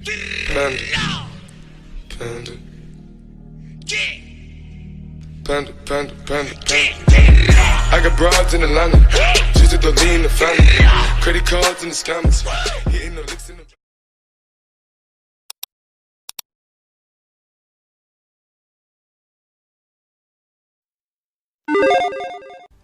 Panda. Panda. Panda, panda, panda, panda. I got broads in Atlanta. Just to lean the family. Credit cards in the scammers. Hitting the licks in the...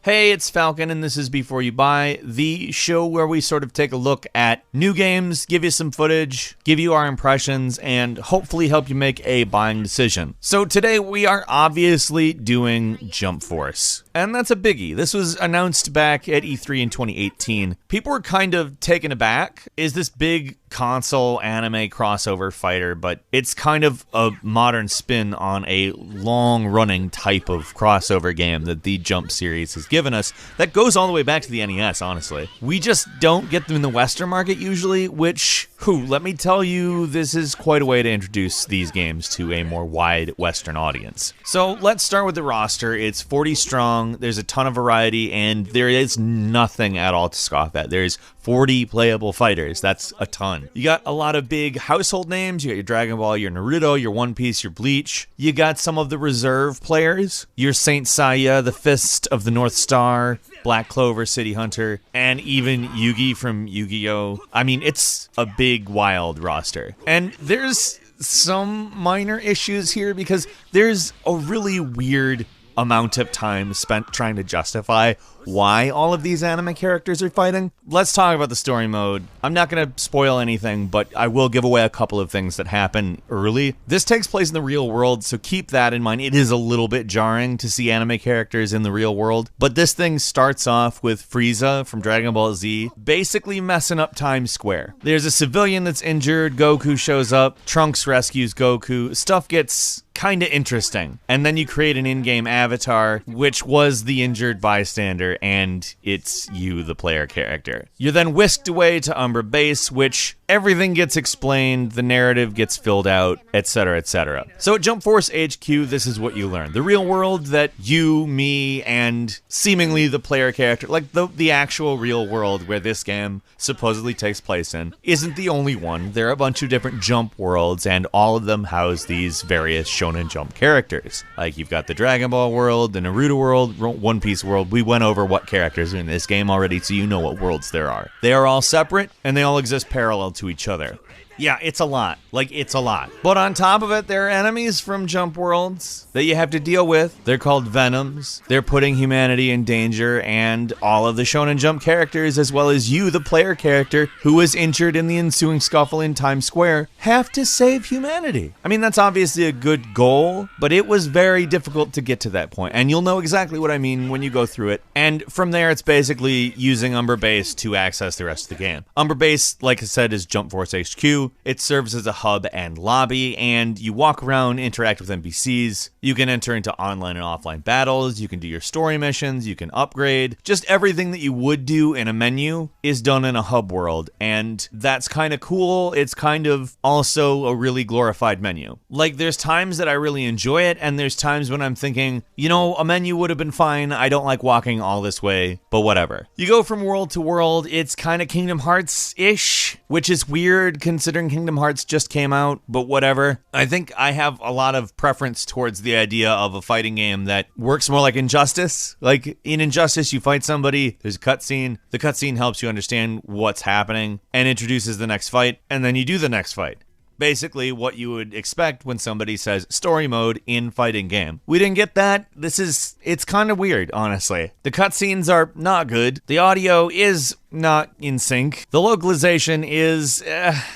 Hey, it's Falcon, and this is Before You Buy, the show where we sort of take a look at new games, give you some footage, give you our impressions, and hopefully help you make a buying decision. So today we are obviously doing Jump Force, and that's a biggie. This was announced back at E3 in 2018. People were kind of taken aback. Is this big console anime crossover fighter, but it's kind of a modern spin on a long-running type of crossover game that the Jump series has given us that goes all the way back to the NES, honestly. We just don't get them in the Western market usually, which, let me tell you, this is quite a way to introduce these games to a more wide Western audience. So let's start with the roster. It's 40 strong, there's a ton of variety, and there is nothing at all to scoff at. There's 40 playable fighters. That's a ton. You got a lot of big household names. You got your Dragon Ball, your Naruto, your One Piece, your Bleach. You got some of the reserve players. Your Saint Seiya, the Fist of the North Star, Black Clover, City Hunter, and even Yugi from Yu-Gi-Oh! I mean, it's a big, wild roster. And there's some minor issues here because there's a really weird amount of time spent trying to justify why all of these anime characters are fighting. Let's talk about the story mode. I'm not going to spoil anything, but I will give away a couple of things that happen early. This takes place in the real world, so keep that in mind. It is a little bit jarring to see anime characters in the real world, but this thing starts off with Frieza from Dragon Ball Z basically messing up Times Square. There's a civilian that's injured, Goku shows up, Trunks rescues Goku, stuff gets kind of interesting. And then you create an in-game avatar, which was the injured bystander, and it's you, the player character. You're then whisked away to Umbra Base, which everything gets explained, the narrative gets filled out, etc., etc. So at Jump Force HQ, this is what you learn. The real world that you, me, and seemingly the player character, like the actual real world where this game supposedly takes place in, isn't the only one. There are a bunch of different Jump worlds, and all of them house these various Shonen Jump characters. Like, you've got the Dragon Ball world, the Naruto world, One Piece world. We went over what characters are in this game already, so you know what worlds there are. They are all separate, and they all exist parallel to each other. Yeah, it's a lot. Like, it's a lot. But on top of it, there are enemies from Jump Worlds that you have to deal with. They're called Venoms. They're putting humanity in danger, and all of the Shonen Jump characters, as well as you, the player character, who was injured in the ensuing scuffle in Times Square, have to save humanity. I mean, that's obviously a good goal, but it was very difficult to get to that point, and you'll know exactly what I mean when you go through it. And from there, it's basically using Umbra Base to access the rest of the game. Umbra Base, like I said, is Jump Force HQ. It serves as a hub and lobby, and you walk around, interact with NPCs. You can enter into online and offline battles. You can do your story missions. You can upgrade. Just everything that you would do in a menu is done in a hub world, and that's kind of cool. It's kind of also a really glorified menu. Like, there's times that I really enjoy it, and there's times when I'm thinking, you know, a menu would have been fine. I don't like walking all this way, but whatever. You go from world to world. It's kind of Kingdom Hearts-ish, which is weird considering Kingdom Hearts just came out, but whatever. I think I have a lot of preference towards the idea of a fighting game that works more like Injustice. Like, in Injustice, you fight somebody, there's a cutscene, the cutscene helps you understand what's happening and introduces the next fight, and then you do the next fight. Basically what you would expect when somebody says story mode in fighting game. We didn't get that. It's kind of weird, honestly. The cutscenes are not good. The audio is not in sync. The localization is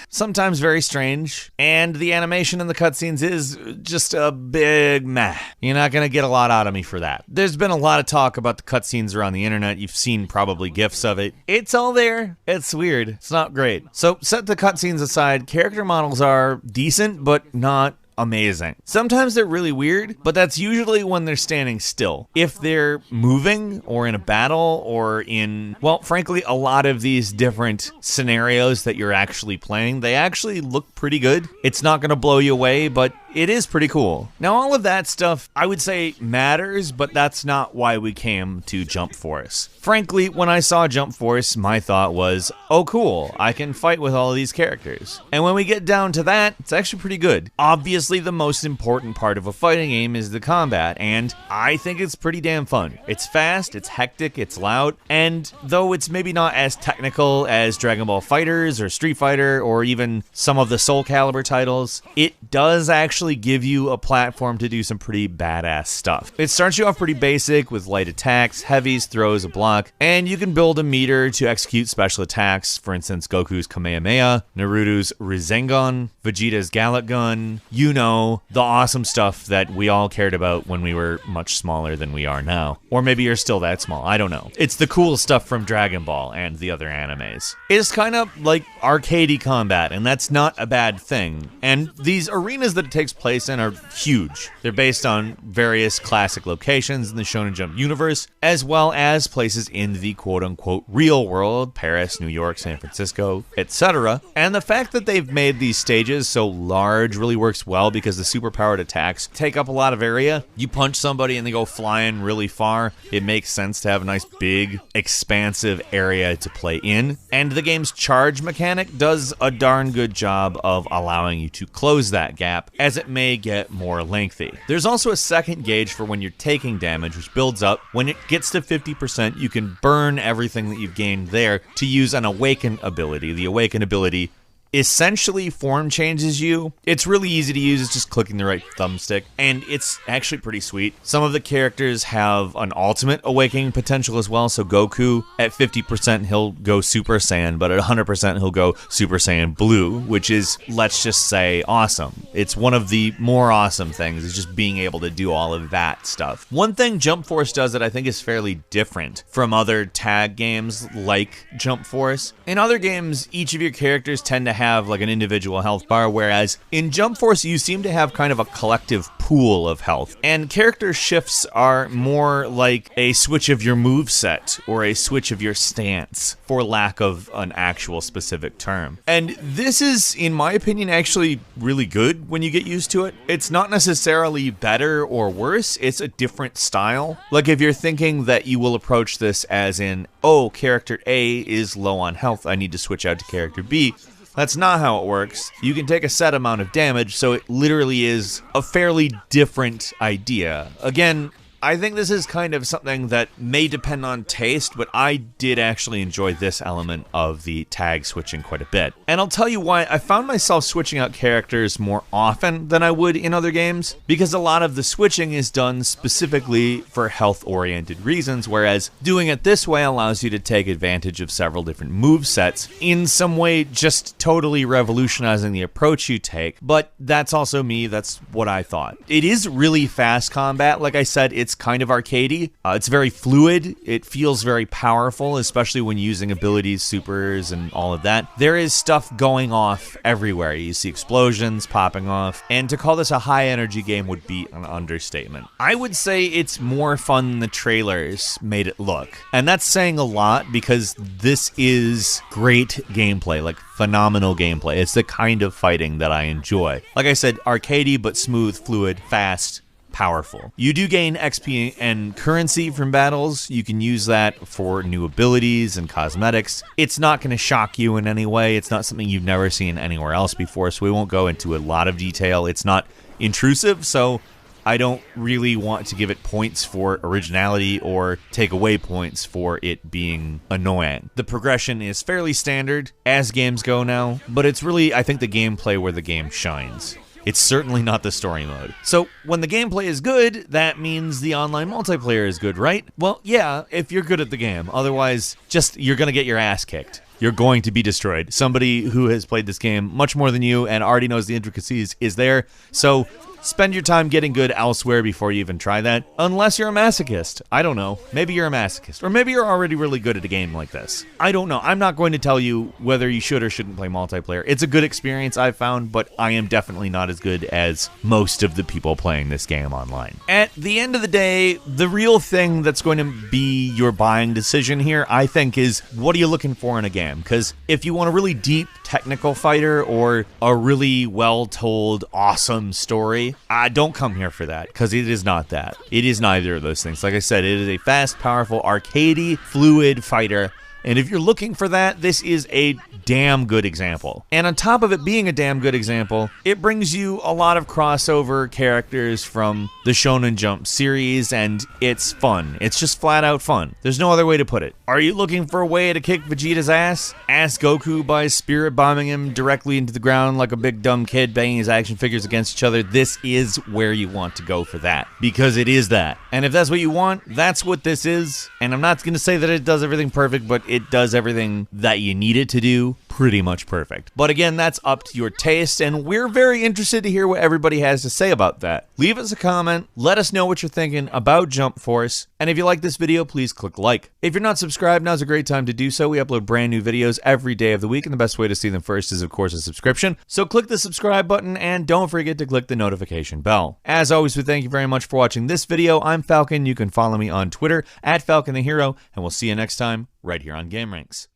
sometimes very strange. And the animation in the cutscenes is just a big meh. You're not going to get a lot out of me for that. There's been a lot of talk about the cutscenes around the internet. You've seen probably GIFs of it. It's all there. It's weird. It's not great. So set the cutscenes aside. Character models are decent, but not amazing. Sometimes they're really weird, but that's usually when they're standing still. If they're moving or in a battle or in, well, frankly, a lot of these different scenarios that you're actually playing, they actually look pretty good. It's not going to blow you away, but it is pretty cool. Now, all of that stuff, I would say matters, but that's not why we came to Jump Force. Frankly, when I saw Jump Force, my thought was, oh cool, I can fight with all of these characters. And when we get down to that, it's actually pretty good. Obviously, the most important part of a fighting game is the combat, and I think it's pretty damn fun. It's fast, it's hectic, it's loud, and though it's maybe not as technical as Dragon Ball FighterZ or Street Fighter or even some of the Soul Calibur titles, it does actually give you a platform to do some pretty badass stuff. It starts you off pretty basic with light attacks, heavies, throws, a block, and you can build a meter to execute special attacks, for instance Goku's Kamehameha, Naruto's Rasengan, Vegeta's Gallic Gun, you know, the awesome stuff that we all cared about when we were much smaller than we are now. Or maybe you're still that small, I don't know. It's the cool stuff from Dragon Ball and the other animes. It's kind of like arcadey combat, and that's not a bad thing. And these arenas that it takes place in are huge. They're based on various classic locations in the Shonen Jump universe, as well as places in the quote-unquote real world, Paris, New York, San Francisco, etc. And the fact that they've made these stages so large really works well because the superpowered attacks take up a lot of area. You punch somebody and they go flying really far. It makes sense to have a nice big, expansive area to play in. And the game's charge mechanic does a darn good job of allowing you to close that gap, as it may get more lengthy. There's also a second gauge for when you're taking damage, which builds up. When it gets to 50%, you can burn everything that you've gained there to use an Awaken ability. The Awaken ability essentially form changes you. It's really easy to use, it's just clicking the right thumbstick, and it's actually pretty sweet. Some of the characters have an ultimate awakening potential as well, so Goku, at 50% he'll go Super Saiyan, but at 100% he'll go Super Saiyan Blue, which is, let's just say, awesome. It's one of the more awesome things, is just being able to do all of that stuff. One thing Jump Force does that I think is fairly different from other tag games like Jump Force, in other games, each of your characters tend to have like an individual health bar, whereas in Jump Force you seem to have kind of a collective pool of health, and character shifts are more like a switch of your moveset or a switch of your stance, for lack of an actual specific term. And this is, in my opinion, actually really good when you get used to it. It's not necessarily better or worse, it's a different style. Like if you're thinking that you will approach this as in, oh, character A is low on health, I need to switch out to character B, that's not how it works. You can take a set amount of damage, so it literally is a fairly different idea. Again, I think this is kind of something that may depend on taste, but I did actually enjoy this element of the tag switching quite a bit. And I'll tell you why. I found myself switching out characters more often than I would in other games, because a lot of the switching is done specifically for health-oriented reasons, whereas doing it this way allows you to take advantage of several different movesets, in some way just totally revolutionizing the approach you take, but that's also me, that's what I thought. It is really fast combat, like I said, it's kind of arcadey. It's very fluid. It feels very powerful, especially when using abilities, supers, and all of that. There is stuff going off everywhere. You see explosions popping off, and to call this a high-energy game would be an understatement. I would say it's more fun than the trailers made it look, and that's saying a lot because this is great gameplay, like phenomenal gameplay. It's the kind of fighting that I enjoy. Like I said, arcadey but smooth, fluid, fast, powerful. You do gain XP and currency from battles. You can use that for new abilities and cosmetics. It's not going to shock you in any way. It's not something you've never seen anywhere else before, so we won't go into a lot of detail. It's not intrusive, so I don't really want to give it points for originality or take away points for it being annoying. The progression is fairly standard as games go now, but it's really, I think, the gameplay where the game shines. It's certainly not the story mode. So when the gameplay is good, that means the online multiplayer is good, right? Well, yeah, if you're good at the game. Otherwise, you're gonna get your ass kicked. You're going to be destroyed. Somebody who has played this game much more than you and already knows the intricacies is there. So spend your time getting good elsewhere before you even try that. Unless you're a masochist. I don't know. Maybe you're a masochist. Or maybe you're already really good at a game like this. I don't know. I'm not going to tell you whether you should or shouldn't play multiplayer. It's a good experience I've found, but I am definitely not as good as most of the people playing this game online. At the end of the day, the real thing that's going to be your buying decision here, I think, is what are you looking for in a game? Because if you want a really deep technical fighter or a really well-told, awesome story, don't come here for that, because it is not that. It is neither of those things. Like I said, it is a fast, powerful, arcadey, fluid fighter. And if you're looking for that, this is a damn good example. And on top of it being a damn good example, it brings you a lot of crossover characters from the Shonen Jump series, and it's fun. It's just flat out fun. There's no other way to put it. Are you looking for a way to kick Vegeta's ass? Ask Goku by spirit bombing him directly into the ground like a big dumb kid banging his action figures against each other. This is where you want to go for that, because it is that. And if that's what you want, that's what this is. And I'm not going to say that it does everything perfect, but it does everything that you need it to do pretty much perfect. But again, that's up to your taste, and we're very interested to hear what everybody has to say about that. Leave us a comment, let us know what you're thinking about Jump Force, and if you like this video, please click like. If you're not subscribed, now's a great time to do so. We upload brand new videos every day of the week, and the best way to see them first is, of course, a subscription. So click the subscribe button, and don't forget to click the notification bell. As always, we thank you very much for watching this video. I'm Falcon. You can follow me on Twitter @FalconTheHero, and we'll see you next time right here on GameRanks.